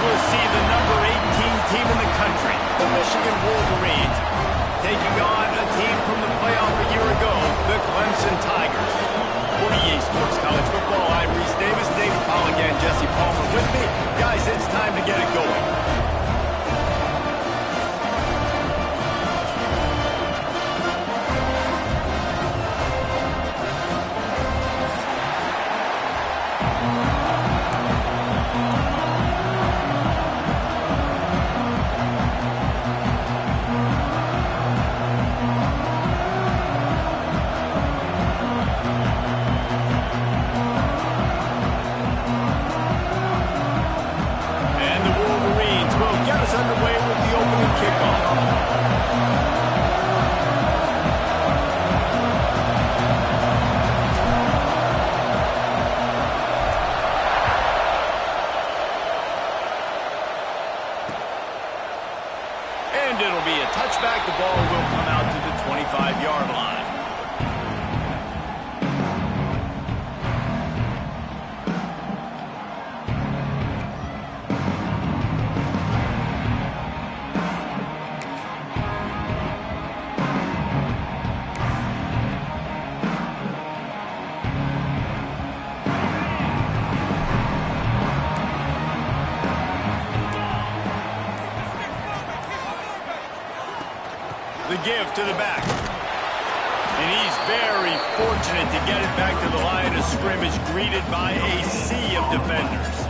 will see the number 18 team in the country, the Michigan Wolverines, taking on a team from the playoff a year ago, the Clemson Tigers. For EA Sports College Football, I'm Reese Davis, David Pollack, and Jesse Palmer with me. Guys, it's time to get it going. Underway with the opening kickoff. And it'll be a touchback. The ball will come out to the 25-yard line. The give to the back. And he's very fortunate to get it back to the line of scrimmage, greeted by a sea of defenders.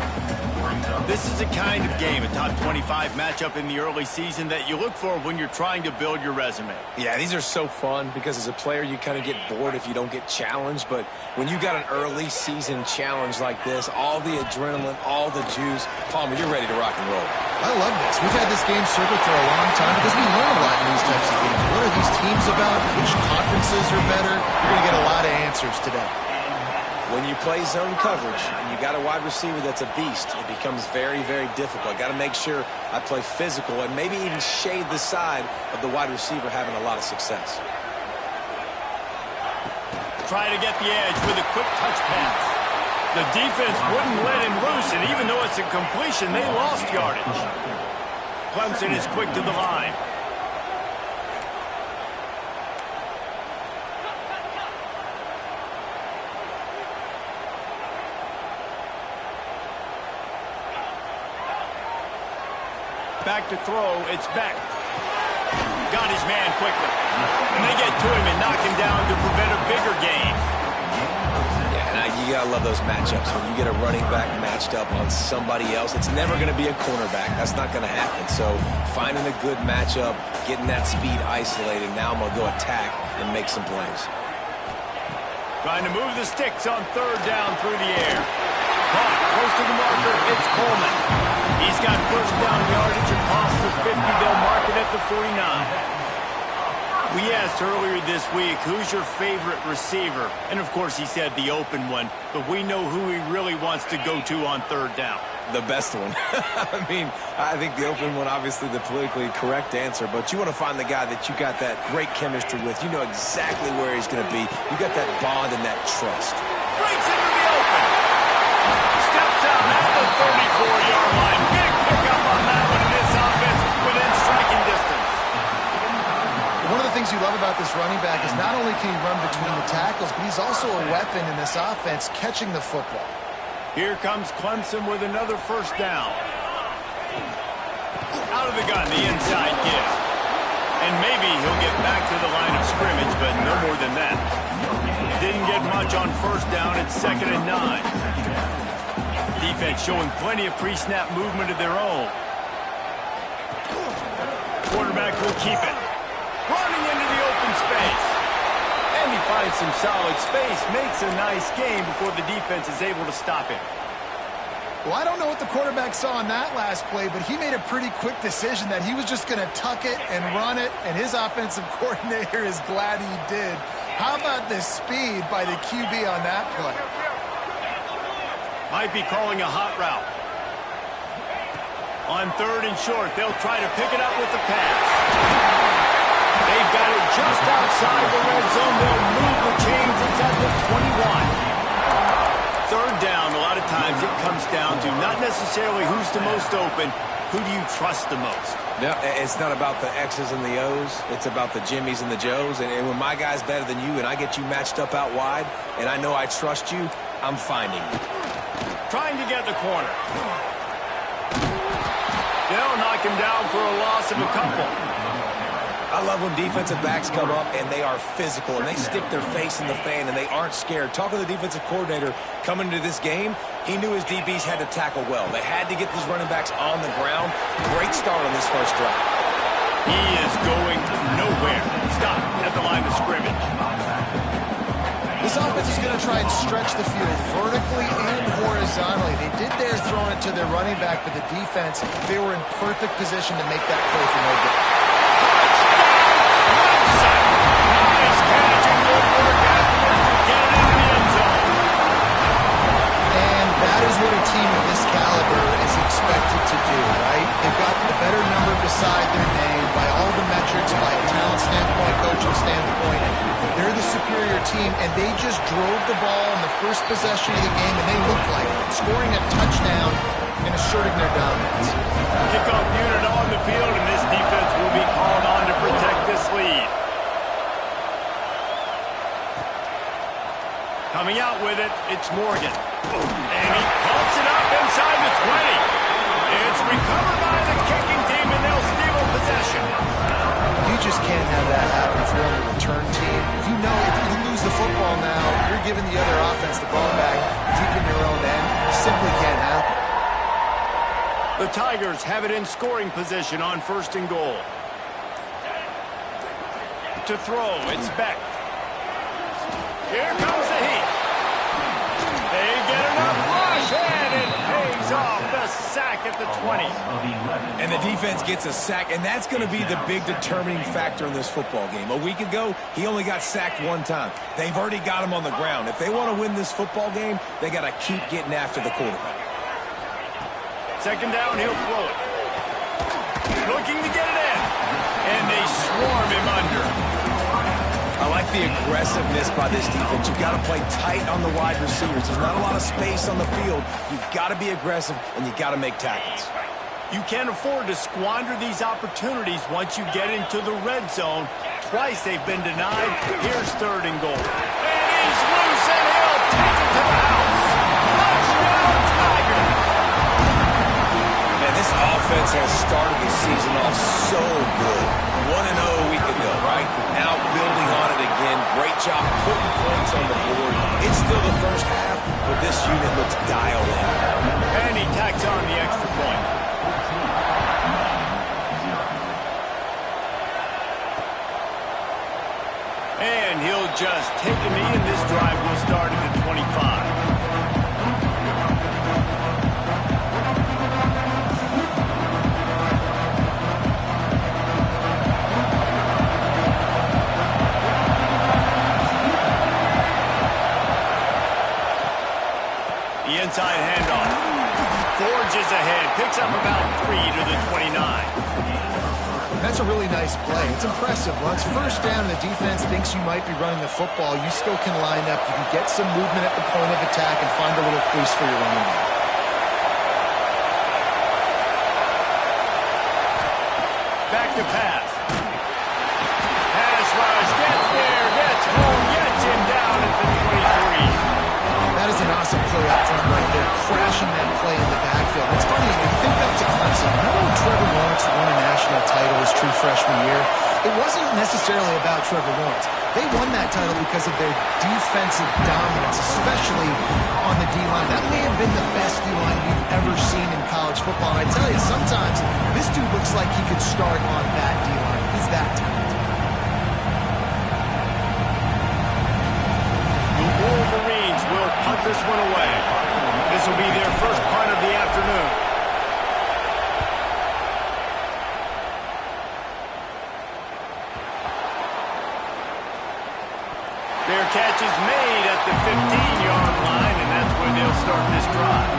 This is the kind of game, a top 25 matchup in the early season, that you look for when you're trying to build your resume. Yeah, these are so fun because as a player, you kind of get bored if you don't get challenged. But when you got an early season challenge like this, all the adrenaline, all the juice, Palmer, you're ready to rock and roll. I love this. We've had this game circled for a long time because we learn a lot in these types of games. What are these teams about? Which conferences are better? You're going to get a lot of answers today. When you play zone coverage and you got a wide receiver that's a beast, it becomes very, very difficult. Got to make sure I play physical and maybe even shade the side of the wide receiver having a lot of success. Try to get the edge with a quick touch pass. The defense wouldn't let him loose, and even though it's a completion, they lost yardage. Clemson is quick to the line. Back to throw, it's Beck. Got his man quickly. And they get to him and knock him down to prevent a bigger gain. Yeah, and you gotta love those matchups. When you get a running back matched up on somebody else, it's never gonna be a cornerback. That's not gonna happen. So finding a good matchup, getting that speed isolated, now I'm gonna go attack and make some plays. Trying to move the sticks on third down through the air. Caught close to the marker, it's Coleman. He's got first down yardage across the 50. They'll mark it at the 49. We asked earlier this week, who's your favorite receiver? And, of course, he said the open one. But we know who he really wants to go to on third down. The best one. I mean, I think the open one, obviously the politically correct answer. But you want to find the guy that you got that great chemistry with. You know exactly where he's going to be. You got that bond and that trust. Breaks into the open. Steps out at the 34-yard line. Big pickup on that one in this offense within striking distance. One of the things you love about this running back is not only can he run between the tackles, but he's also a weapon in this offense catching the football. Here comes Clemson with another first down. Out of the gun, the inside give. And maybe he'll get back to the line of scrimmage, but no more than that. Didn't get much on first down. It's 2nd and 9. Defense showing plenty of pre-snap movement of their own. Quarterback will keep it. Running into the open space. And he finds some solid space. Makes a nice game before the defense is able to stop him. Well, I don't know what the quarterback saw in that last play, but he made a pretty quick decision that he was just going to tuck it and run it, and his offensive coordinator is glad he did. How about the speed by the QB on that play? Might be calling a hot route. On third and short, they'll try to pick it up with the pass. They've got it just outside the red zone. They'll move the chains. It's at the 21. Third down, a lot of times it comes down to not necessarily necessarily who's the most open. Who do you trust the most? No, it's not about the X's and the O's. It's about the Jimmys and the Joes. And when my guy's better than you and I get you matched up out wide and I know I trust you, I'm finding you. Trying to get the corner. They'll knock him down for a loss of a couple. I love when defensive backs come up and they are physical and they stick their face in the fan and they aren't scared. Talking to the defensive coordinator coming into this game, he knew his DBs had to tackle well. They had to get these running backs on the ground. Great start on this first drive. He is going nowhere. Stop at the line of scrimmage. This offense is going to try and stretch the field vertically and horizontally. They did their throwing it to their running back, but the defense, they were in perfect position to make that play for no good. Nice catch and good work afterwards to get it into the end zone. And that is what a team of this caliber is expected to do, right? They've got the better number beside their name by all the metrics, by a talent standpoint, coaching standpoint. They're the superior team, and they just drove the ball in the first possession of the game, and they looked like it, scoring a touchdown and asserting their dominance. Kickoff unit on the field, and this defense will be called on to protect this lead. Coming out with it, it's Morgan. And he pumps it up inside the 20. It's recovered by the kicking team, and they'll steal possession. You just can't have that happen if you're on the return team. You know if you lose the football now, you're giving the other offense the ball back deep in your own end. It simply can't happen. The Tigers have it in scoring position on 1st and goal. To throw, it's Beck. Here comes the heat. They get enough rush, and it pays off the sack at the 20. And the defense gets a sack, and that's going to be the big determining factor in this football game. A week ago, he only got sacked one time. They've already got him on the ground. If they want to win this football game, they got to keep getting after the quarterback. Second down, he'll throw it. Looking to get it in. And they swarm him under. I like the aggressiveness by this defense. You've got to play tight on the wide receivers. There's not a lot of space on the field. You've got to be aggressive, and you've got to make tackles. You can't afford to squander these opportunities once you get into the red zone. Twice they've been denied. Here's 3rd and goal. And he's loose, and he'll take it to the house. Touchdown, Tiger! Man, this offense has started the season off so good. 1-0 a week ago, right? Now building on it again. Great job putting points on the board. It's still the first half, but this unit looks dialed in. And he tacks on the extra point. And he'll just take a knee, and this drive will start at the 25. Inside handoff. Forges ahead. Picks up about 3 to the 29. That's a really nice play. It's impressive. Once first down, the defense thinks you might be running the football. You still can line up. You can get some movement at the point of attack and find a little crease for your running back. Back to pass. Pass rush. Gets there. Gets home. Gets him down at the 23. That is an awesome play up front right there, crashing that play in the backfield. It's funny, if you think back to Clemson, remember when Trevor Lawrence won a national title his true freshman year? It wasn't necessarily about Trevor Lawrence. They won that title because of their defensive dominance, especially on the D-line. That may have been the best D-line we've ever seen in college football. And I tell you, sometimes this dude looks like he could start on that D-line. He's that talented. Wolverines will punt this one away. This will be their first punt of the afternoon. Their catch is made at the 15-yard line, and that's where they'll start this drive.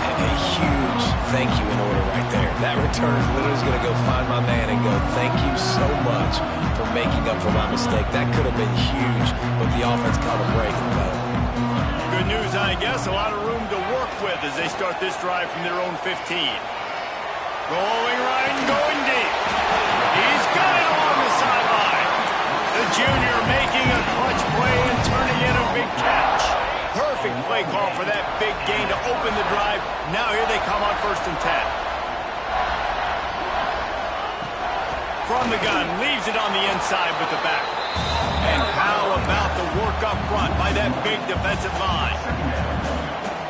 And a huge thank you in order right there. That returner is literally going to go find my man and go, thank you so much for making up for my mistake. That could have been huge, but the offense caught a break and go. Good news, I guess. A lot of room to work with as they start this drive from their own 15. Rolling right and going deep. He's got it along the sideline. The junior making a clutch play and turning in a big catch. Perfect play call for that big gain to open the drive. Now here they come on 1st and 10. From the gun, leaves it on the inside with the back. And how about the work up front by that big defensive line?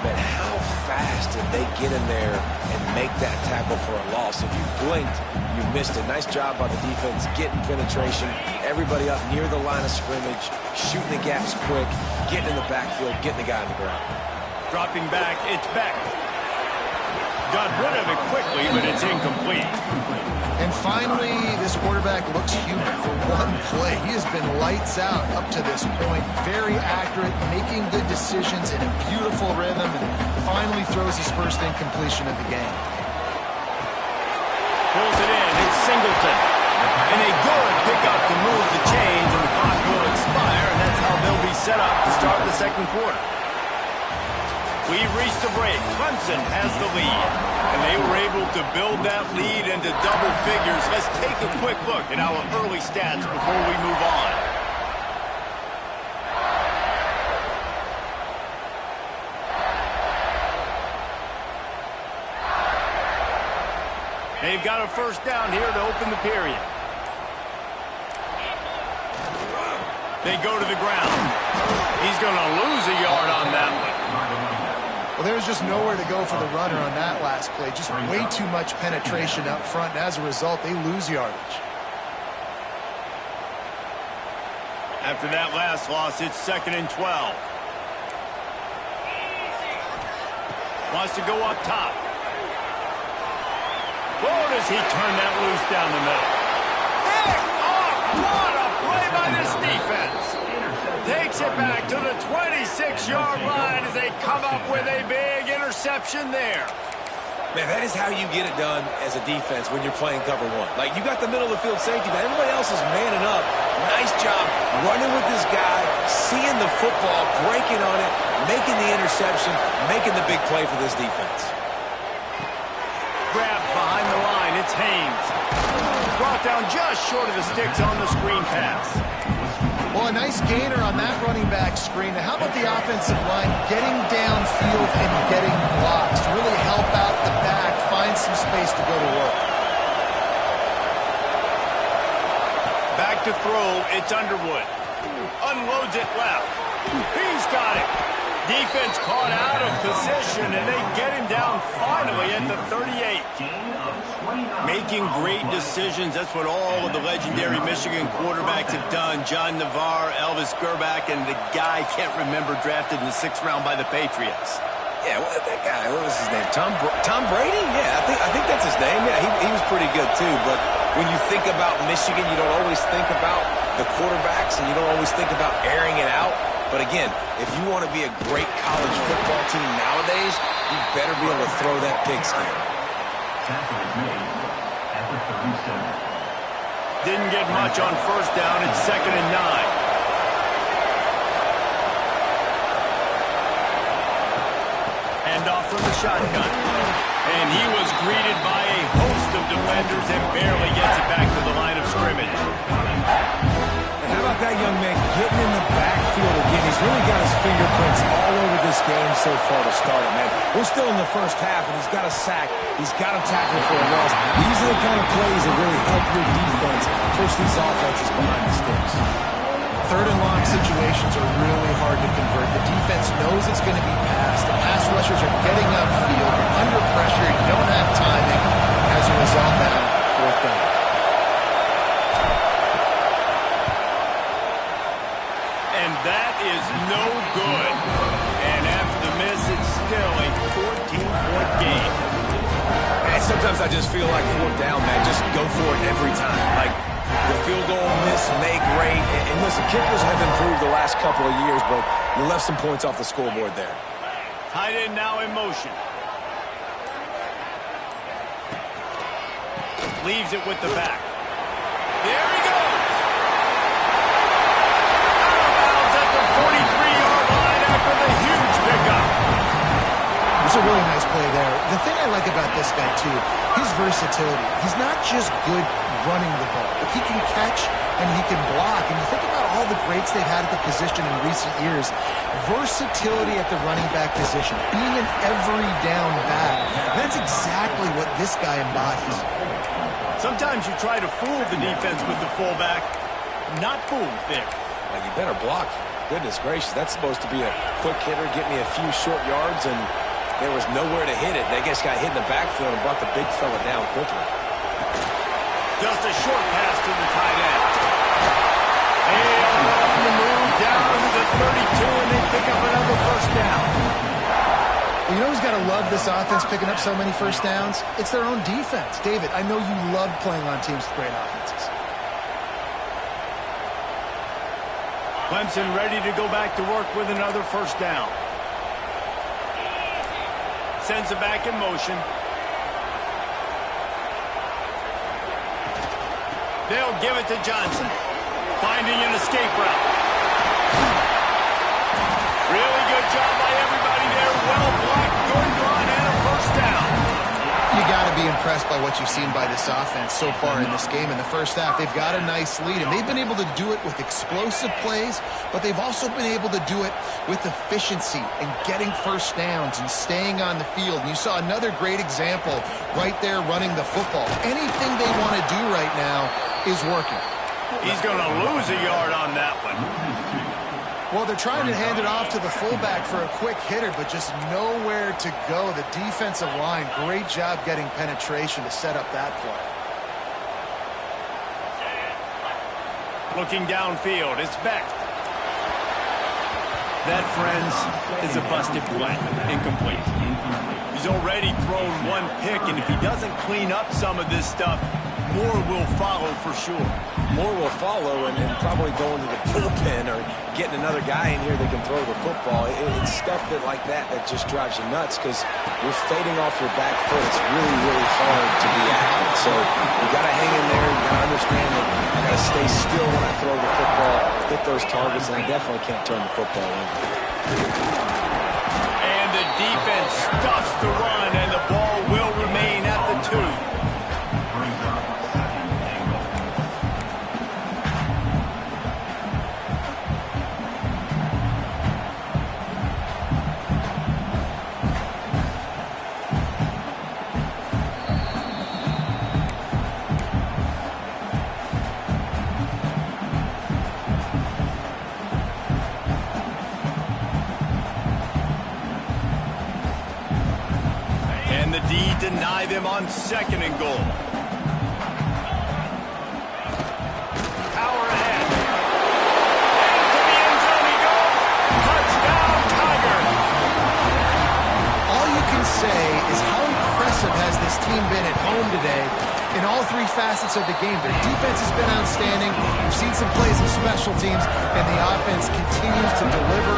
But how fast did they get in there and make that tackle for a loss? If you blinked, you missed it. Nice job by the defense, getting penetration. Everybody up near the line of scrimmage, shooting the gaps quick, getting in the backfield, getting the guy on the ground. Dropping back, it's back. Got rid of it quickly, but it's incomplete. And finally, this quarterback looks human for one play. He has been lights out up to this point. Very accurate, making good decisions in a beautiful rhythm, and finally throws his first incompletion of the game. Pulls it in. It's Singleton. And a good pickup to move the chains, and the clock will expire, and that's how they'll be set up to start the second quarter. We've reached the break. Clemson has the lead, and they were able to build that lead into double figures. Let's take a quick look at our early stats before we move on. They've got a first down here to open the period. They go to the ground. He's going to lose a yard on that one. Well, there's just nowhere to go for the runner on that last play. Just way too much penetration up front, and as a result, they lose yardage. After that last loss, it's 2nd and 12. Wants to go up top. Whoa, does he turn that loose down the middle? Pick off! What a play by this defense! Takes it back to the 26-yard line as they come up with a big interception there. Man, that is how you get it done as a defense when you're playing cover one. Like, you got the middle of the field safety, but everybody else is manning up. Nice job running with this guy, seeing the football, breaking on it, making the interception, making the big play for this defense. Grabbed behind the line, it's Haynes. Brought down just short of the sticks on the screen pass. Well, a nice gainer on that running back screen. Now, how about the offensive line getting downfield and getting blocks to really help out the back, find some space to go to work? Back to throw, it's Underwood. Unloads it left. He's got it. Defense caught out of position, and they get him down finally at the 38. Making great decisions. That's what all of the legendary Michigan quarterbacks have done. John Navarre, Elvis Gerbach, and the guy, can't remember, drafted in the 6th round by the Patriots. Yeah, that guy, what was his name? Tom Brady? Yeah, I think that's his name. Yeah, he was pretty good too. But when you think about Michigan, you don't always think about the quarterbacks, and you don't always think about airing it out. But again, if you want to be a great college football team nowadays, you better be able to throw that pigskin. Didn't get much on first down. It's 2nd and 9. Hand off from the shotgun. And he was greeted by a host of defenders and barely gets it back to the line of scrimmage. And how about that young man getting in the backfield again? He's really got his fingerprints all over this game so far to start it, man. We're still in the first half, and he's got a sack. He's got a tackle for a loss. These are the kind of plays that really help your defense push these offenses behind the sticks. 3rd and long situations are really hard to convert. The defense knows it's going to be passed. The pass rushers are getting upfield. You're under pressure. You don't have timing. As a result, now, 4th down. And that is no good. And after the miss, it's still a 14-point game. And sometimes I just feel like 4th down, man. Just go for it every time. Like, the field goal miss, make rate. And listen, kickers have improved the last couple of years, but you left some points off the scoreboard there. Tight end now in motion. Leaves it with the back. There he goes. Out of bounds at the 43-yard line after the huge this guy, too. His versatility. He's not just good running the ball, but he can catch and he can block. And you think about all the greats they've had at the position in recent years. Versatility at the running back position, being an every down back. That's exactly what this guy embodies. Sometimes you try to fool the defense with the fullback. Not fooled there. Well, you better block. Goodness gracious, that's supposed to be a quick hitter, get me a few short yards, and there was nowhere to hit it. They just got hit in the backfield and brought the big fella down quickly. Just a short pass to the tight end. And on the move down to the 32, and they pick up another first down. Well, you know who's got to love this offense picking up so many first downs? It's their own defense. David, I know you love playing on teams with great offenses. Clemson ready to go back to work with another first down. Sends it back in motion. They'll give it to Johnson. Finding an escape route. Really good job by everybody there. Well blocked, good run, and a first down. You got to be impressed by what you've seen by this offense so far in this game. In the first half, they've got a nice lead, and they've been able to do it with explosive plays, but they've also been able to do it with efficiency and getting first downs and staying on the field. And you saw another great example right there running the football. Anything they want to do right now is working. He's going to lose a yard on that one. Well, they're trying to hand it off to the fullback for a quick hitter, but just nowhere to go. The defensive line, great job getting penetration to set up that play. Looking downfield, it's Beck. That, friends, is a busted play. Incomplete. He's already thrown one pick, and if he doesn't clean up some of this stuff, more will follow for sure. More will follow, and probably going to the bullpen or getting another guy in here that can throw the football. It's stuff like that just drives you nuts because you're fading off your back foot. It's really, really hard to be accurate. So you got to hang in there. You got to understand that I got to stay still when I throw the football, hit those targets, and I definitely can't turn the football over. And the defense stuffs the run, and the ball will remain at the 2. Deny them on second and goal. Power ahead. And to the end zone he goes. Touchdown, Tiger. All you can say is how impressive has this team been at home today in all three facets of the game. Their defense has been outstanding. We've seen some plays of special teams, and the offense continues to deliver,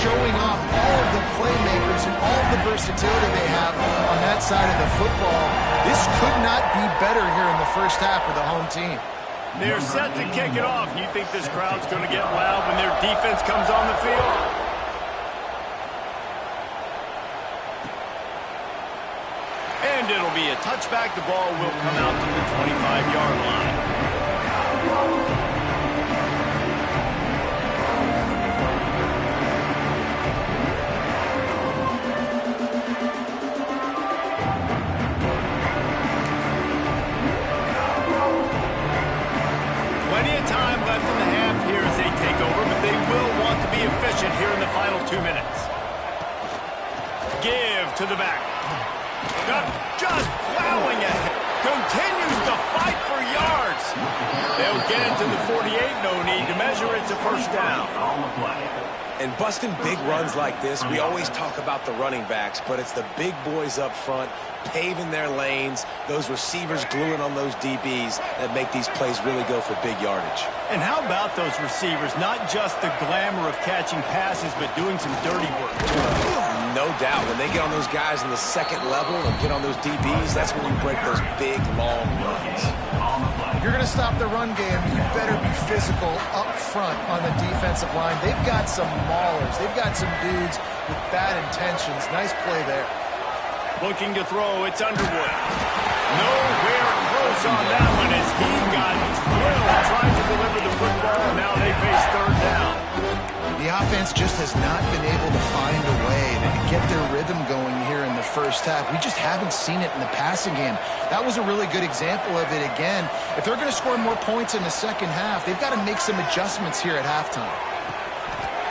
showing off all of the playmakers and all of the versatility they have on that side of the football. This could not be better here in the first half for the home team. They're set to kick it off. You think this crowd's going to get loud when their defense comes on the field? And it'll be a touchback. The ball will come out to the 25-yard line. Plenty of time left in the half here as they take over, but they will want to be efficient here in the final 2 minutes. Give to the back. Just plowing ahead. Continues to fight for yards. They'll get it to the 48. No need to measure. It's a first down. And busting big runs like this, we always talk about the running backs, but it's the big boys up front paving their lanes, those receivers gluing on those DBs that make these plays really go for big yardage. And how about those receivers? Not just the glamour of catching passes, but doing some dirty work. No doubt. When they get on those guys in the second level and get on those DBs, that's when you break those big, long runs. If you're going to stop the run game, you better be physical up front on the defensive line. They've got some maulers. They've got some dudes with bad intentions. Nice play there. Looking to throw, it's Underwood. Nowhere close on that one as he got drilled trying to deliver the football, and now they face third down. The offense just has not been able to find a way to get their rhythm going here in the first half. We just haven't seen it in the passing game. That was a really good example of it again. If they're going to score more points in the second half, they've got to make some adjustments here at halftime.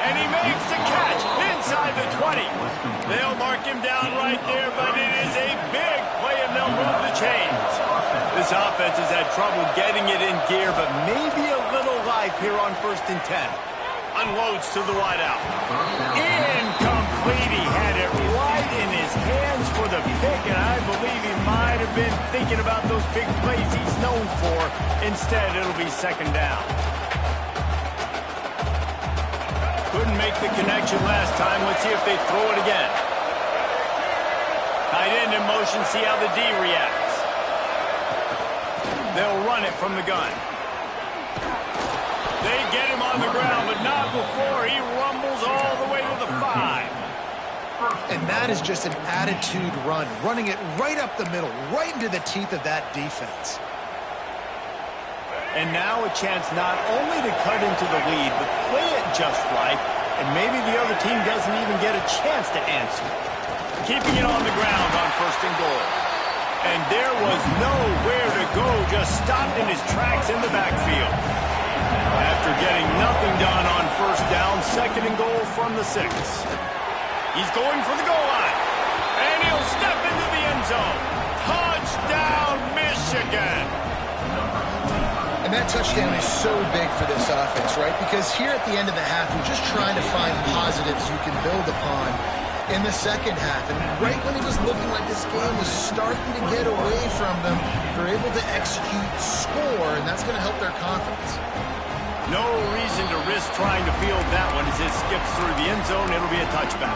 And he makes the catch inside the 20. They'll mark him down right there, but it is a big play, and they'll move the chains. This offense has had trouble getting it in gear, but maybe a little life here on 1st and 10. Unloads to the wideout. Incomplete. He had it right in his hands for the pick, and I believe he might have been thinking about those big plays he's known for. Instead, it'll be 2nd down. Couldn't make the connection last time. Let's see if they throw it again. Tight end in motion. See how the D reacts. They'll run it from the gun. They get him on the ground, but not before he rumbles all the way to the 5. And that is just an attitude run, running it right up the middle, right into the teeth of that defense. And now a chance not only to cut into the lead, but play it just right, and maybe the other team doesn't even get a chance to answer. Keeping it on the ground on 1st and goal. And there was nowhere to go, just stopped in his tracks in the backfield. After getting nothing done on 1st down, 2nd and goal from the 6. He's going for the goal line. And he'll step into the end zone. Touchdown, Michigan! And that touchdown is so big for this offense, right? Because here at the end of the half, you're just trying to find positives you can build upon in the second half. And right when it was looking like this game was starting to get away from them, they're able to execute, score, and that's going to help their confidence. No reason to risk trying to field that one as it skips through the end zone. It'll be a touchback.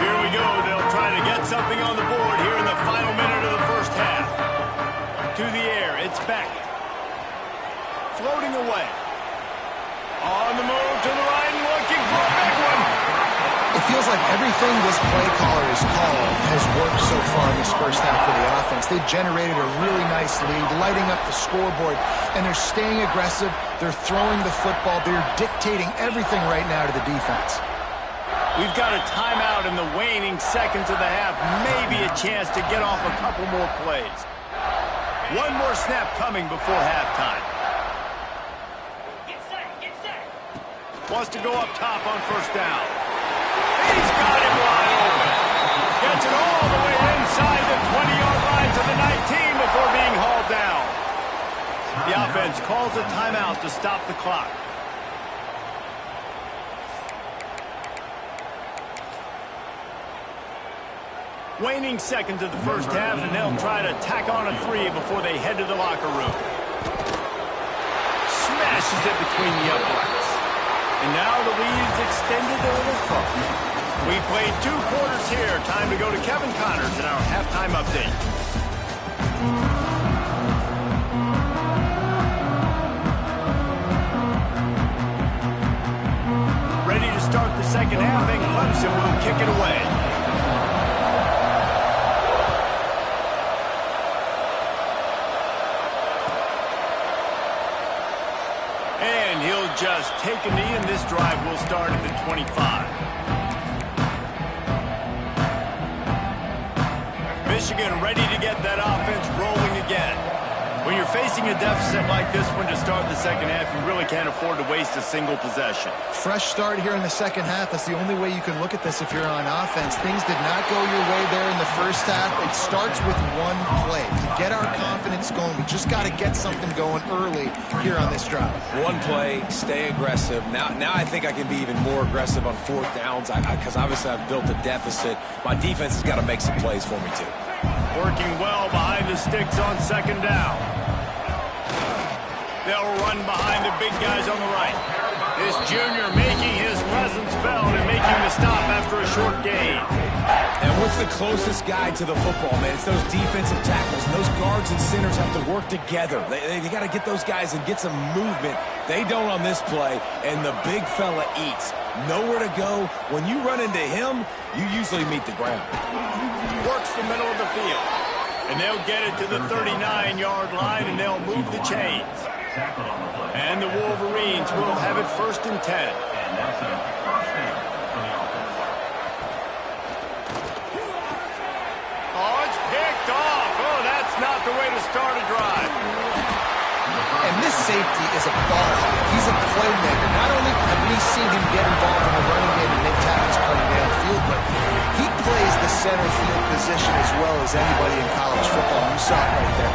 Here we go. They'll try to get something on the board here in the final minute of the first half. To the air. It's back. Floating away. On the move to the right and looking for a big one. It feels like everything this play caller has called has worked so far in this first half for the offense. They've generated a really nice lead, lighting up the scoreboard, and they're staying aggressive. They're throwing the football. They're dictating everything right now to the defense. We've got a timeout in the waning seconds of the half. Maybe a chance to get off a couple more plays. One more snap coming before halftime. Get set. Wants to go up top on 1st down. He's got him wide open. Gets it all the way inside the 20-yard line to the 19 before being hauled down. The offense calls a timeout to stop the clock. Waning seconds of the first half, and they'll try to tack on a 3 before they head to the locker room. Smashes it between the uprights. And now the lead's extended a little further. We played 2 quarters here. Time to go to Kevin Connors in our halftime update. Ready to start the second half, and Clemson will kick it away. And he'll just take a knee, and this drive will start at the 25. Michigan ready to get that offense rolling again. When you're facing a deficit like this one to start the second half, you really can't afford to waste a single possession. Fresh start here in the second half. That's the only way you can look at this if you're on offense. Things did not go your way there in the first half. It starts with one play. To get our confidence going, we just got to get something going early here on this drive. One play, stay aggressive. Now I think I can be even more aggressive on 4th downs because obviously I've built a deficit. My defense has got to make some plays for me too. Working well behind the sticks on 2nd down. They'll run behind the big guys on the right. This junior making his presence felt and making the stop after a short gain. And What's the closest guy to the football, man? It's those defensive tackles. And those guards and centers have to work together. They got to get those guys and get some movement. They don't on this play, and the big fella eats. Nowhere to go. When you run into him, you usually meet the ground. Works the middle of the field. And they'll get it to the 39-yard line, and they'll move the chains. And the Wolverines will have it 1st and 10. Not the way to start a drive. And this safety is a ball hawk. He's a playmaker. Not only have we seen him get involved in the running game and make tackles coming downfield, but he plays the center field position as well as anybody in college football. You saw it right there.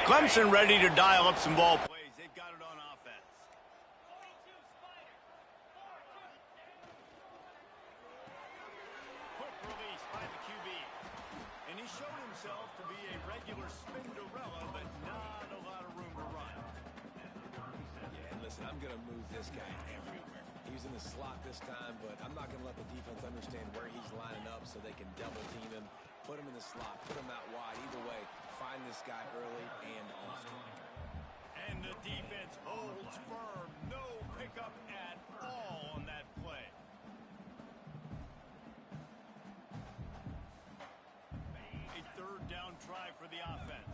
Clemson ready to dial up some ball plays. They've got it on offense. To be a regular Spinderella, but not a lot of room to run. Yeah, and listen, I'm going to move this guy everywhere. He's in the slot this time, but I'm not going to let the defense understand where he's lining up so they can double team him, put him in the slot, put him out wide. Either way, find this guy early and often. And the defense holds firm. No pickup at all on that play. Down try for the offense.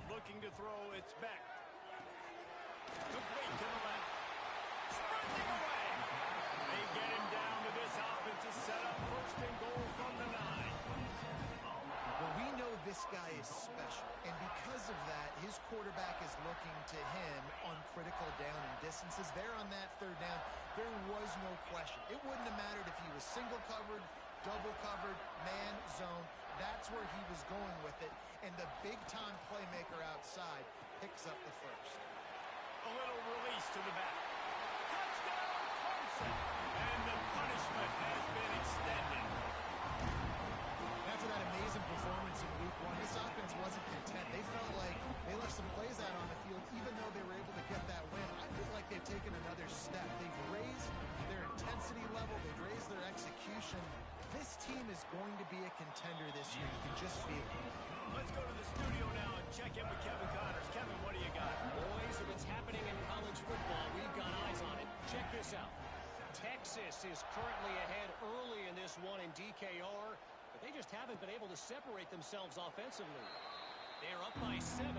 Looking to throw, it's back. Complete to the left. Sprinting away. They get him down to this offensive setup. 1st and goal from the 9. Well, we know this guy is special, and because of that, his quarterback is looking to him on critical down and distances. There on that 3rd down, there was no question. It wouldn't have mattered if he was single covered, double covered, man, zone. That's where he was going with it, and the big-time playmaker outside picks up the 1st. A little release to the back. Touchdown, Clemson! And the punishment has been extended. After that amazing performance in Week 1, this offense wasn't content. They felt like they left some plays out on the field, even though they were able to get that win. I feel like they've taken another step. They've raised their intensity level. They've raised their execution. This team is going to be a contender this year. You can just feel it. Let's go to the studio now and check in with Kevin Connors. Kevin, what do you got? Boys, if it's happening in college football, we've got eyes on it. Check this out. Texas is currently ahead early in this one in DKR, but they just haven't been able to separate themselves offensively. They're up by 7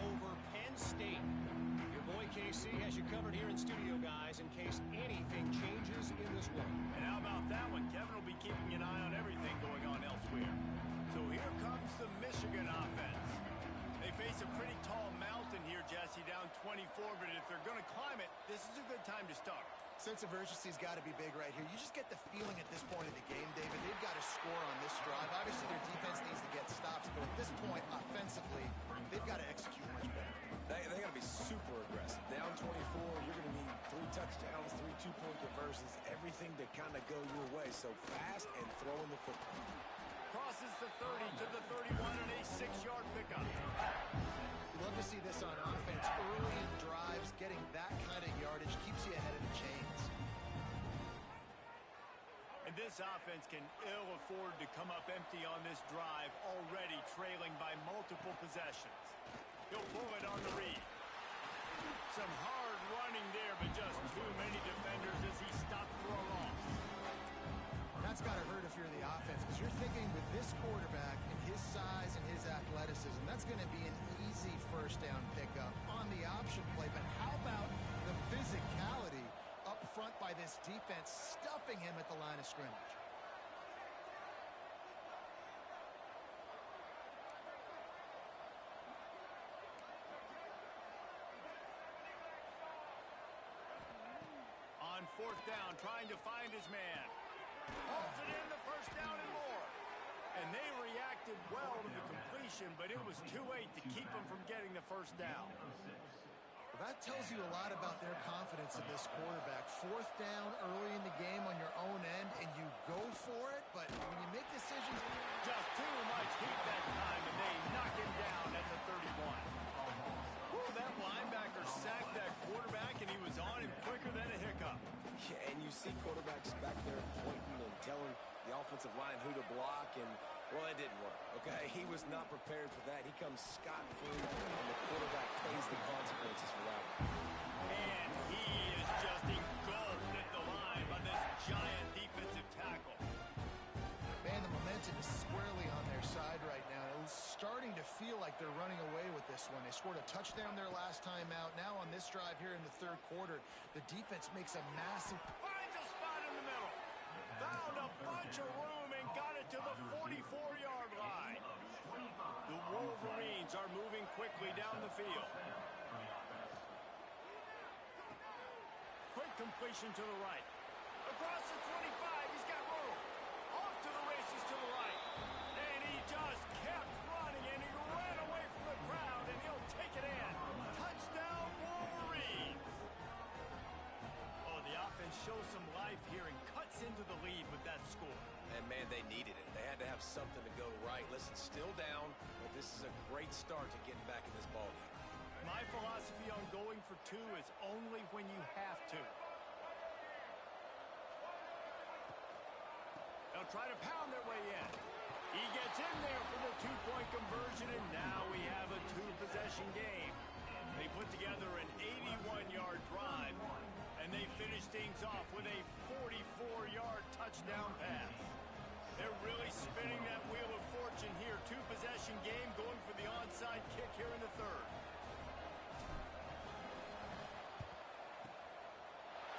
over Penn State. Your boy KC has you covered here in studio, guys, in case anything changes in this one. And how about that one? Kevin will be keeping an eye on everything going on elsewhere. So here comes the Michigan offense. They face a pretty tall mountain here, Jesse, down 24, but if they're going to climb it, this is a good time to start. Sense of urgency's got to be big right here. You just get the feeling at this point of the game, David, they've got to score on this drive. Obviously, their defense needs to get stops, but at this point, offensively, they've got to execute much better. They got to be super aggressive. Down 24, you're going to need 3 touchdowns, 3 two-point conversions, everything to kind of go your way. So fast and throwing the football. Crosses the 30 to the 31 and a 6-yard pickup. Love to see this on offense. Early in drives, getting that kind of yardage keeps you ahead of the chains. And this offense can ill afford to come up empty on this drive, already trailing by multiple possessions. He'll pull it on the read. Some hard running there, but just too many defenders as he stopped for a loss. That's got to hurt if you're the offense, because you're thinking with this quarterback and his size and his athleticism, that's going to be an easy 1st down pickup on the option play. But how about the physicality up front by this defense, stuffing him at the line of scrimmage? On 4th down, trying to find his man. Holds it in, the 1st down and more. And they reacted well to the completion, but it was too late to keep them from getting the 1st down. Well, that tells you a lot about their confidence in this quarterback. 4th down early in the game on your own end, and you go for it, but when you make decisions... Just too much heat that time, and they knock him down at the 31. Ooh, that linebacker offensive line who to block, and, well, it didn't work, okay? He was not prepared for that. He comes scot-free, and the quarterback pays the consequences for that one. And he is just engulfed at the line by this giant defensive tackle. Man, the momentum is squarely on their side right now. It's starting to feel like they're running away with this one. They scored a touchdown their last time out. Now on this drive here in the third quarter, the defense makes a massive... Finds a spot in the middle. Found a bunch of room and got it to the 44-yard line. The Wolverines are moving quickly down the field. Quick completion to the right. Across the 25, he's got room. Off to the races to the right. And he just kept running, and he ran away from the crowd, and he'll take it in. Touchdown, Wolverines. Oh, the offense shows some life here and cuts into the lead with that score. And, man, they needed it. They had to have something to go right. Listen, still down, but this is a great start to getting back in this ballgame. My philosophy on going for two is only when you have to. They'll try to pound their way in. He gets in there for the two-point conversion, and now we have a two-possession game. They put together an 81-yard drive, and they finish things off with a 44-yard touchdown pass. They're really spinning that wheel of fortune here. Two-possession game going for the onside kick here in the third.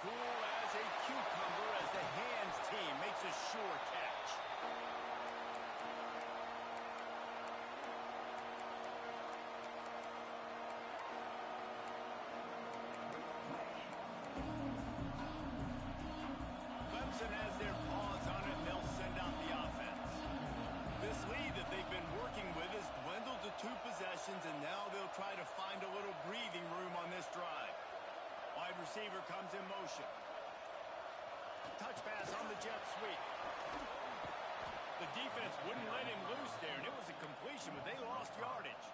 Cool as a cucumber as the hands team makes a sure catch. Clemson has their paws on it, and they'll send out the offense. This lead that they've been working with has dwindled to two possessions, and now they'll try to find a little breathing room on this drive. Wide receiver comes in motion. Touch pass on the jet sweep. The defense wouldn't let him loose there, and it was a completion, but they lost yardage.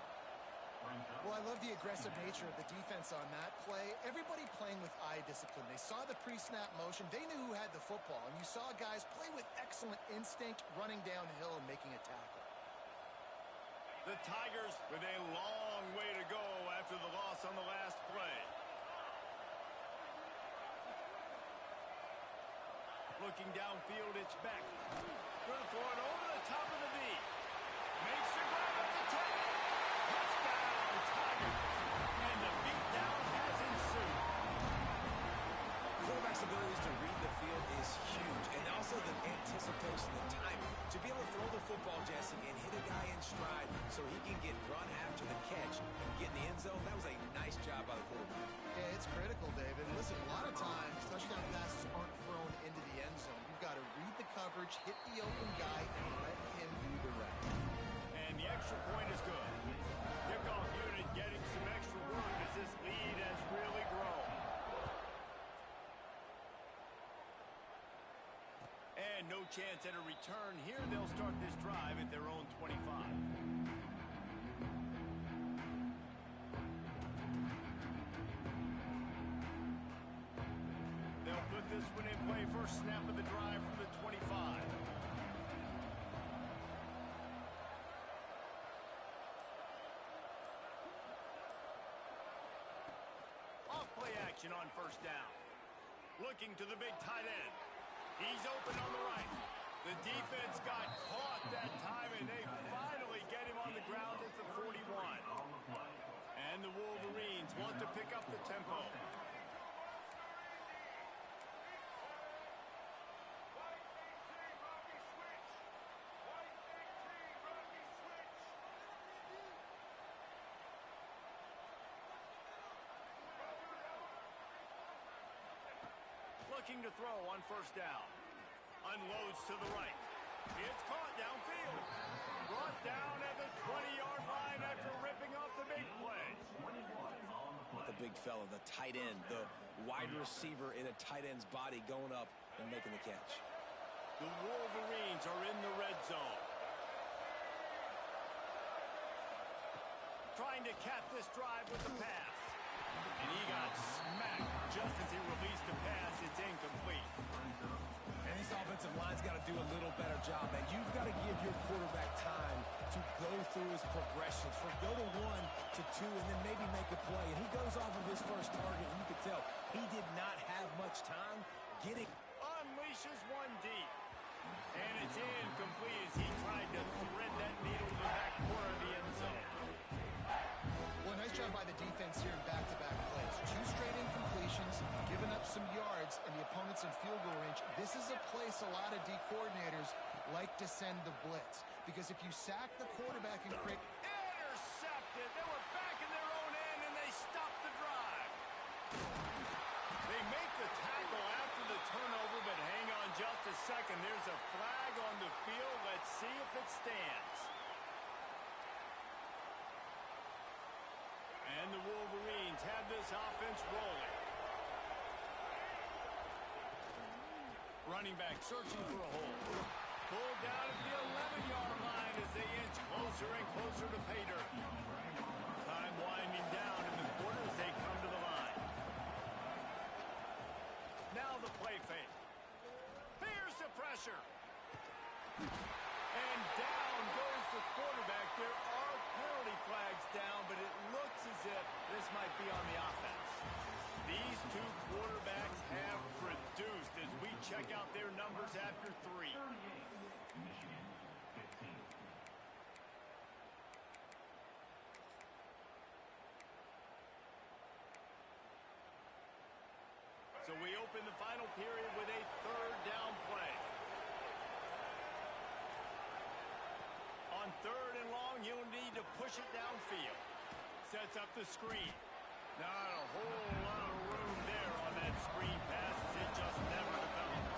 Well, I love the aggressive nature of the defense on that play. Everybody playing with eye discipline. They saw the pre-snap motion. They knew who had the football, and you saw guys play with excellent instinct, running downhill and making a tackle. The Tigers with a long way to go after the loss on the last play. Looking downfield, it's Beck. Going to throw it over the top of the knee. Makes the grab at the 10. Touchdown, Tigers. And the beatdown has ensued. Quarterback's abilities to read the field is huge, and also the anticipation, the timing. To be able to throw the football, Jesse, and hit a guy in stride so he can get run after the catch and get in the end zone, that was a nice job by the quarterback. Yeah, it's critical, David. Listen, a lot of times touchdown passes aren't thrown into the end zone. You've got to read the coverage, hit the open guy, and let him do the rest. And the extra point is good. Kickoff unit getting some extra work as this lead has really grown. And no chance at a return here. They'll start this drive at their own 25. They'll put this one in play. First snap of the drive from the 25. Off play action on first down. Looking to the big tight end. He's open on the right. The defense got caught that time, and they finally get him on the ground at the 41. And the Wolverines want to pick up the tempo. Looking to throw on first down. Unloads to the right. It's caught downfield. Brought down at the 20-yard line after ripping off the big play. The big fella, the tight end, the wide receiver in a tight end's body going up and making the catch. The Wolverines are in the red zone. Trying to cap this drive with the pass. And he got smacked just as he released the pass. It's incomplete. And this offensive line's got to do a little better job to go through his progressions, from go to 1 to 2, and then maybe make a play. And he goes off of his first target, and you can tell he did not have much time getting. Unleashes one deep. And it's incomplete as he tried to thread that needle to the back corner of the end zone. Well, nice job by the defense here in back-to-back plays. 2 straight incompletions, giving up some yards, and the opponent's in field goal range. This is a place a lot of D coordinators like to send the blitz. Because if you sack the quarterback and create... Intercepted! They were back in their own end, and they stopped the drive. They make the tackle after the turnover, but hang on just a second. There's a flag on the field. Let's see if it stands. And the Wolverines have this offense rolling. Running back searching for a hole. Pulled down at the 11-yard line as they inch closer and closer to pay dirt. Time winding down in the quarter as they come to the line. Now the play fake. Here's the pressure. And down goes the quarterback. There are penalty flags down, but it looks as if this might be on the offense. These 2 quarterbacks have produced as we check out their numbers after 3. So we open the final period with a 3rd down play. On 3rd and long, you'll need to push it downfield. Sets up the screen. Not a whole lot of room there on that screen pass as it just never developed.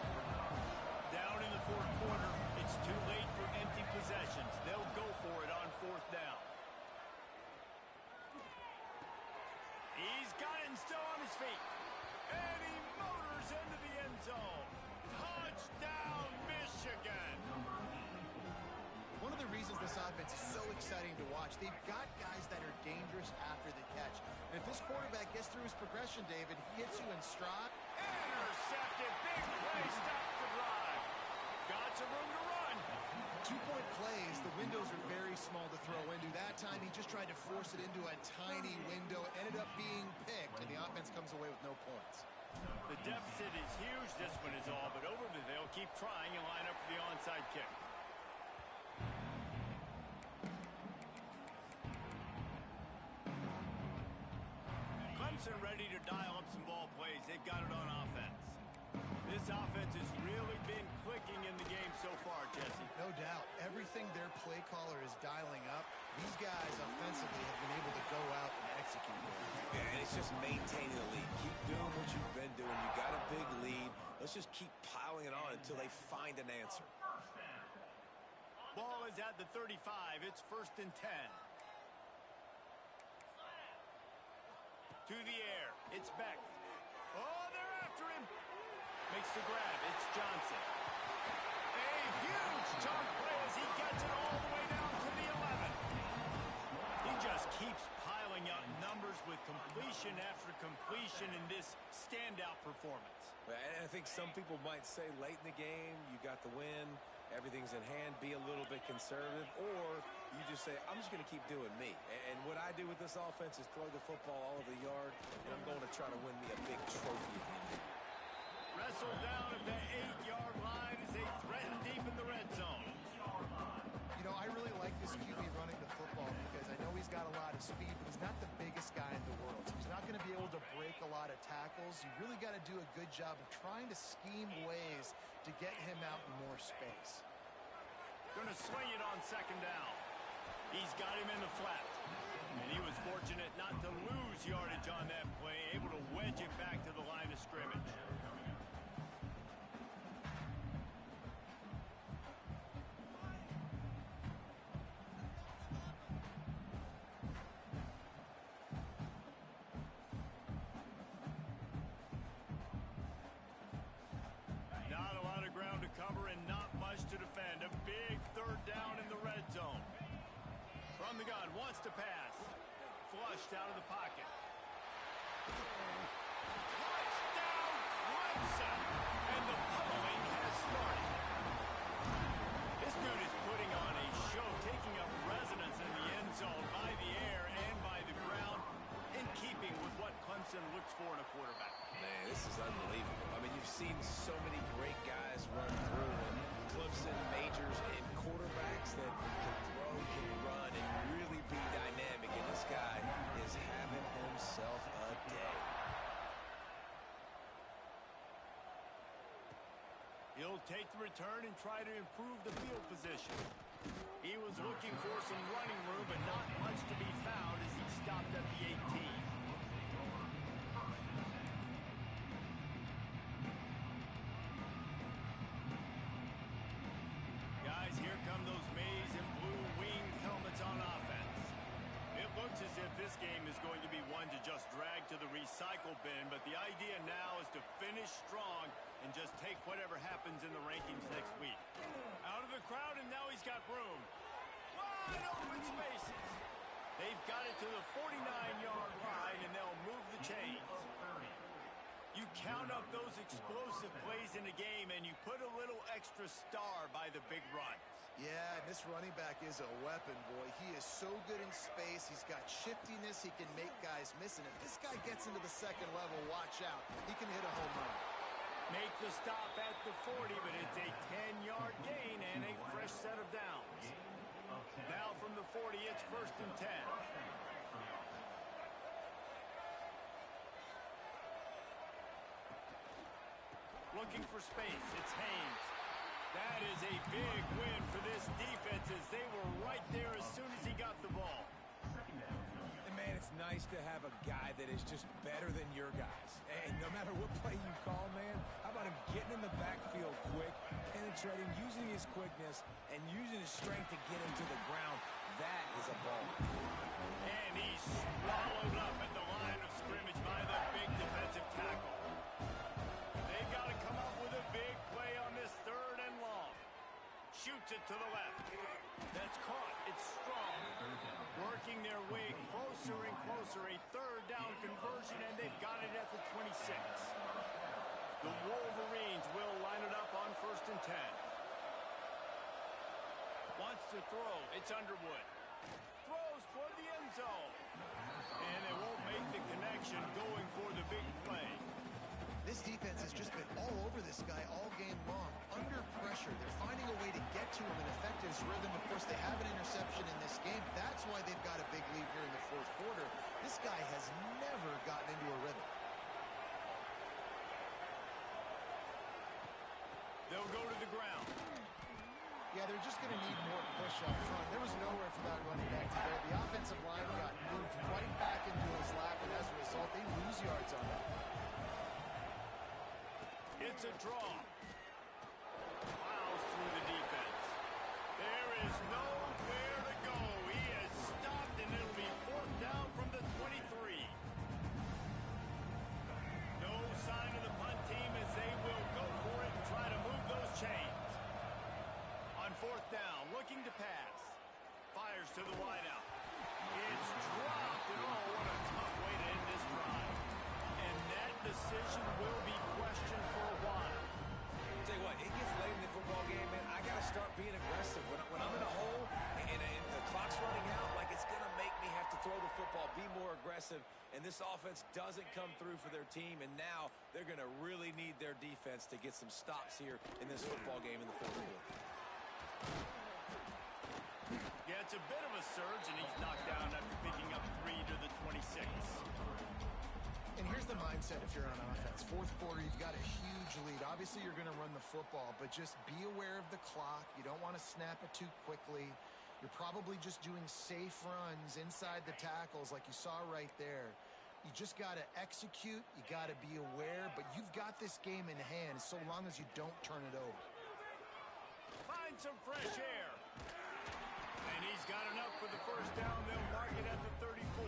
Down in the 4th quarter, it's too late for empty possessions. They'll go for it on 4th down. He's got it and still on his feet. And he motors into the end zone. Touchdown, Michigan! One of the reasons this offense is so exciting to watch, they've got guys that are dangerous after the catch. And if this quarterback gets through his progression, David, he hits you in stride. Intercepted. Big play. Stops the drive. Got some room to run. 2-point plays, the windows are very small to throw into. That time, he just tried to force it into a tiny window. It ended up being picked, and the offense comes away with no points. The deficit is huge. This one is all but over, but they'll keep trying and line up for the onside kick. Clemson ready to dial up some ball plays. They've got it on offense. This offense has really been clicking in the game so far, Jesse. No doubt. Everything their play caller is dialing up, these guys offensively have been able to go out and execute. Yeah, and it's just maintaining the lead. Keep doing what you've been doing. You got a big lead. Let's just keep piling it on until they find an answer. Ball is at the 35. It's 1st and 10. To the air. It's Beck. Oh, they're after him. Makes the grab. It's Johnson. A huge chunk play as he gets it all the way down to the 11. He just keeps piling up numbers with completion after completion in this standout performance. And I think some people might say late in the game, you got the win, everything's in hand, be a little bit conservative, or you just say, I'm just going to keep doing me. And what I do with this offense is throw the football all over the yard, and I'm going to try to win me a big trophy again. Wrestled down at the 8-yard line as they threaten deep in the red zone. You know, I really like this QB running the football because I know he's got a lot of speed, but he's not the biggest guy in the world. So he's not going to be able to break a lot of tackles. You really got to do a good job of trying to scheme ways to get him out in more space. Going to swing it on 2nd down. He's got him in the flat. And he was fortunate not to lose yardage on that play, able to wedge it back to the line of scrimmage. Not a lot of ground to cover and not much to defend. A big 3rd down in the red zone. From the gun, wants to pass. Flushed out of the pocket. Touchdown, Clemson! And the pummeling has started. This dude is putting on a show, taking up seen so many great guys run through, and Clemson majors in quarterbacks that can throw, can run, and really be dynamic, and this guy is having himself a day. He'll take the return and try to improve the field position. He was looking for some running room, but not much to be found as he stopped at the 18. Guys, here come those maize and blue winged helmets on offense. It looks as if this game is going to be one to just drag to the recycle bin, but the idea now is to finish strong and just take whatever happens in the rankings next week. Out of the crowd, and now he's got room. Wide open spaces. They've got it to the 49-yard line, and they'll move the chains. You count up those explosive plays in a game, and you put a little extra star by the big runs. Yeah, and this running back is a weapon, boy. He is so good in space. He's got shiftiness. He can make guys miss. And if this guy gets into the second level, watch out. He can hit a home run. Make the stop at the 40, but it's a 10-yard gain and a fresh set of downs. Now from the 40, it's 1st and 10. Looking for space, it's Haynes. That is a big win for this defense as they were right there as soon as he got the ball. And man, it's nice to have a guy that is just better than your guys. And no matter what play you call, man, how about him getting in the backfield quick, penetrating, using his quickness, and using his strength to get him to the ground. That is a ball. And he's swallowed up at the line of scrimmage by the big defensive tackle. They've got to come up with a big play on this 3rd and long. Shoots it to the left. That's caught. It's strong. Working their way closer and closer. A 3rd down conversion, and they've got it at the 26. The Wolverines will line it up on 1st and 10. Wants to throw. It's Underwood. Throws toward the end zone. And they won't make the connection going for the big play. This defense has just been all over this guy all game long. Under pressure, they're finding a way to get to him and affect his rhythm. Of course, they have an interception in this game. That's why they've got a big lead here in the 4th quarter. This guy has never gotten into a rhythm. They'll go to the ground. Yeah, they're just going to need more push up front. There was nowhere for that running back to go. The offensive line got moved right back into his lap, and as a result, they lose yards on that. It's a draw. Plows through the defense. There is nowhere to go. He is stopped, and it'll be 4th down from the 23. No sign of the punt team as they will go for it and try to move those chains. On 4th down, looking to pass. Fires to the wideout. It's dropped, and oh, what a tough way to end this drive. And that decision will be questioned for a while. Tell you what, it gets late in the football game, man. I got to start being aggressive. When I'm in a hole and the clock's running out, like it's going to make me have to throw the football, be more aggressive. And this offense doesn't come through for their team, and now they're going to really need their defense to get some stops here in this football game in the 4th quarter. Yeah, it's a bit of a surge, and he's knocked down after picking up 3 to the 26. And here's the mindset if you're on offense. 4th quarter, you've got a huge lead. Obviously, you're going to run the football, but just be aware of the clock. You don't want to snap it too quickly. You're probably just doing safe runs inside the tackles like you saw right there. You just got to execute. You got to be aware, but you've got this game in hand so long as you don't turn it over. Find some fresh air. And he's got enough for the 1st down. They'll mark it at the 34.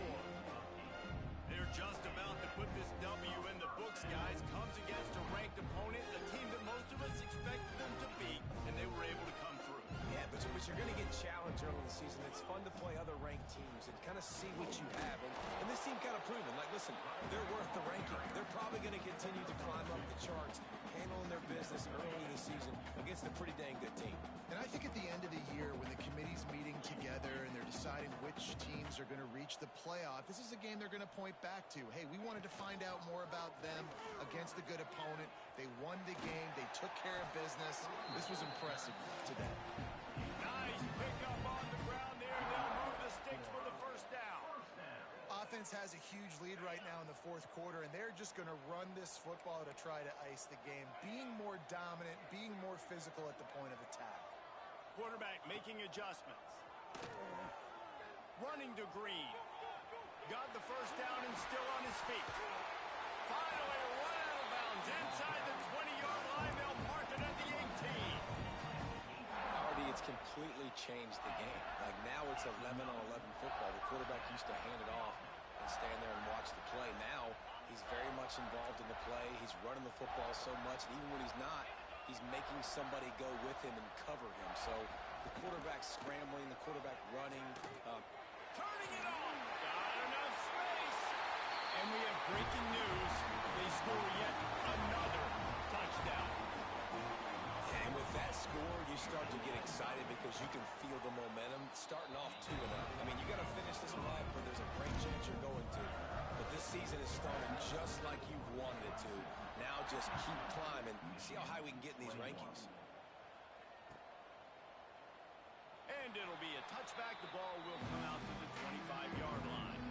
They're just about to put this W in the books, guys. Comes against a ranked opponent, the team that most of us expected them to beat, and they were able to come through. Yeah, but you're going to get challenged early in the season. It's fun to play other ranked teams and kind of see what you have. And this team kind of proven, like, listen, they're worth the ranking. They're probably going to continue to climb up the charts, handling their business early in the season against a pretty dang good team. And I think at the end of the year, when the committee's meeting together and they're deciding which teams are going to reach the playoff. This is a game they're going to point back to. Hey, we wanted to find out more about them against a good opponent. They won the game. They took care of business. This was impressive today. Nice pickup on the ground there. They'll move the sticks for the first down. Offense has a huge lead right now in the fourth quarter, and they're just going to run this football to try to ice the game. Being more dominant, being more physical at the point of attack. Quarterback making adjustments. Running to Green. Got the first down and still on his feet. Finally run out of bounds inside the 20-yard line. They'll mark it at the 18. Already it's completely changed the game. Like now it's 11-on-11 football. The quarterback used to hand it off and stand there and watch the play. Now he's very much involved in the play. He's running the football so much, and even when he's not, he's making somebody go with him and cover him. So the quarterback scrambling, the quarterback running. Turning it on. Got enough space. And we have breaking news. They score yet another touchdown. And with that score, you start to get excited because you can feel the momentum starting off 2-0. I mean, you got to finish this one off, but there's a great chance you're going to. But this season is starting just like you've wanted it to. Now just keep climbing. See how high we can get in these rankings. And it'll be a touchback. The ball will come out to the 25-yard line.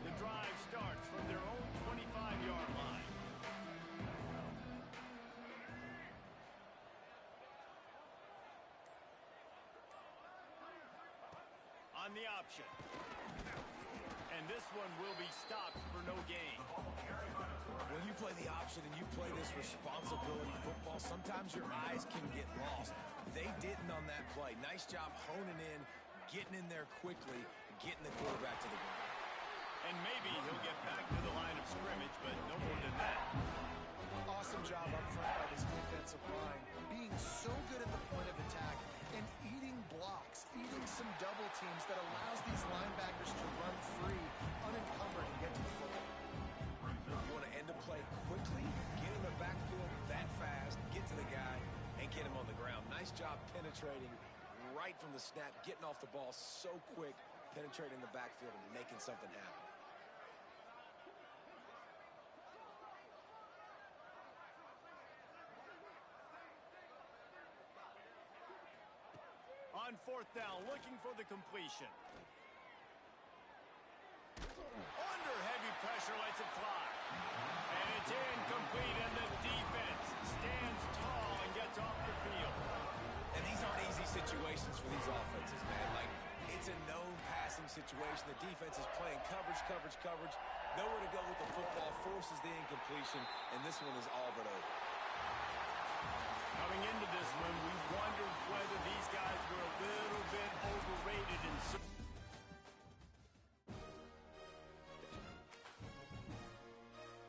The drive starts from their own 25-yard line. On the option. And this one will be stopped for no gain. When you play the option and you play this responsibility football, sometimes your eyes can get lost. They didn't on that play. Nice job honing in, getting in there quickly, getting the quarterback to the ground. And maybe he'll get back to the line of scrimmage, but no more than that. Awesome job up front by this defensive line. Being so good at the point of attack and eating blocks, eating some double teams that allows these linebackers to run free, unencumbered, and get to the football. You want to end a play quickly, get in the backfield that fast, get to the guy, and get him on the ground. Nice job penetrating right from the snap, getting off the ball so quick, penetrating the backfield and making something happen. On fourth down, looking for the completion. Under heavy pressure, lets it fly. And it's incomplete, and the defense stands tall and gets off the field. And these aren't easy situations for these offenses, man. Like, it's a known passing situation. The defense is playing coverage. Nowhere to go with the football, forces the incompletion, and this one is all but over. Coming into this one, we wondered whether these guys were a little bit overrated in